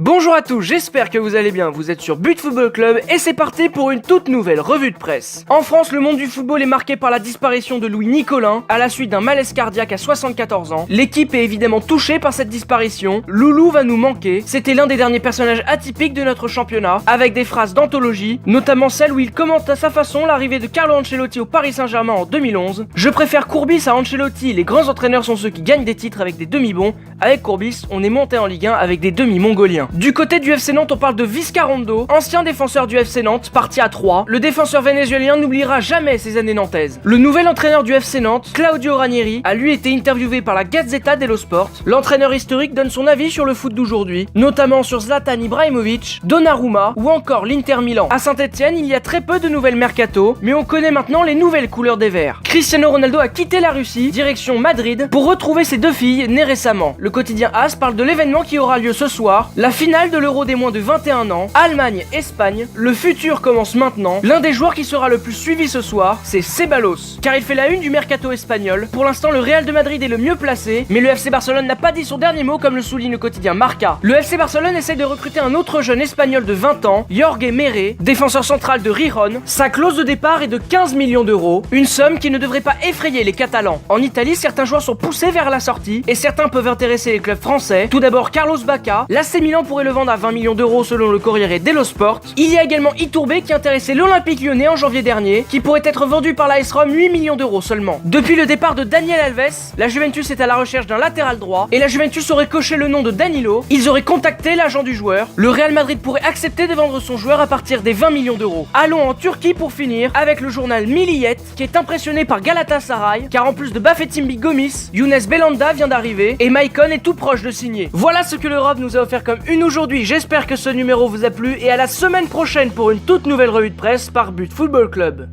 Bonjour à tous, j'espère que vous allez bien, vous êtes sur But Football Club et c'est parti pour une toute nouvelle revue de presse. En France, le monde du football est marqué par la disparition de Louis Nicolin à la suite d'un malaise cardiaque à 74 ans. L'équipe est évidemment touchée par cette disparition, Loulou va nous manquer, c'était l'un des derniers personnages atypiques de notre championnat, avec des phrases d'anthologie, notamment celle où il commente à sa façon l'arrivée de Carlo Ancelotti au Paris Saint-Germain en 2011. Je préfère Courbis à Ancelotti, les grands entraîneurs sont ceux qui gagnent des titres avec des demi-bons, avec Courbis, on est monté en Ligue 1 avec des demi-mongoliens. Du côté du FC Nantes, on parle de Vizcarrondo, ancien défenseur du FC Nantes, parti à 3. Le défenseur vénézuélien n'oubliera jamais ses années nantaises. Le nouvel entraîneur du FC Nantes, Claudio Ranieri, a lui été interviewé par la Gazzetta dello Sport. L'entraîneur historique donne son avis sur le foot d'aujourd'hui, notamment sur Zlatan Ibrahimovic, Donnarumma ou encore l'Inter Milan. À Saint-Etienne, il y a très peu de nouvelles mercato, mais on connaît maintenant les nouvelles couleurs des Verts. Cristiano Ronaldo a quitté la Russie, direction Madrid, pour retrouver ses deux filles nées récemment. Le quotidien AS parle de l'événement qui aura lieu ce soir, la finale de l'Euro des moins de 21 ans, Allemagne-Espagne. Le futur commence maintenant. L'un des joueurs qui sera le plus suivi ce soir, c'est Ceballos, car il fait la une du mercato espagnol. Pour l'instant, le Real de Madrid est le mieux placé, mais le FC Barcelone n'a pas dit son dernier mot comme le souligne le quotidien Marca. Le FC Barcelone essaie de recruter un autre jeune espagnol de 20 ans, Jorge Meré, défenseur central de Riron. Sa clause de départ est de 15 millions d'euros, une somme qui ne devrait pas effrayer les Catalans. En Italie, certains joueurs sont poussés vers la sortie, et certains peuvent intéresser les clubs français. Tout d'abord Carlos Bacca, l'AC Milan pourrait le vendre à 20 millions d'euros selon le Corriere dello Sport. Il y a également Iturbe qui intéressait l'Olympique Lyonnais en janvier dernier, qui pourrait être vendu par l'AS Rome 8 millions d'euros seulement. Depuis le départ de Daniel Alves, la Juventus est à la recherche d'un latéral droit, et la Juventus aurait coché le nom de Danilo. Ils auraient contacté l'agent du joueur. Le Real Madrid pourrait accepter de vendre son joueur à partir des 20 millions d'euros. Allons en Turquie pour finir, avec le journal Milliyet, qui est impressionné par Galatasaray, car en plus de Bafetimbi Gomis, Younes Belhanda vient d'arriver, et Maicon est tout proche de signer. Voilà ce que l'Europe nous a offert comme une aujourd'hui. J'espère que ce numéro vous a plu et à la semaine prochaine pour une toute nouvelle revue de presse par But Football Club.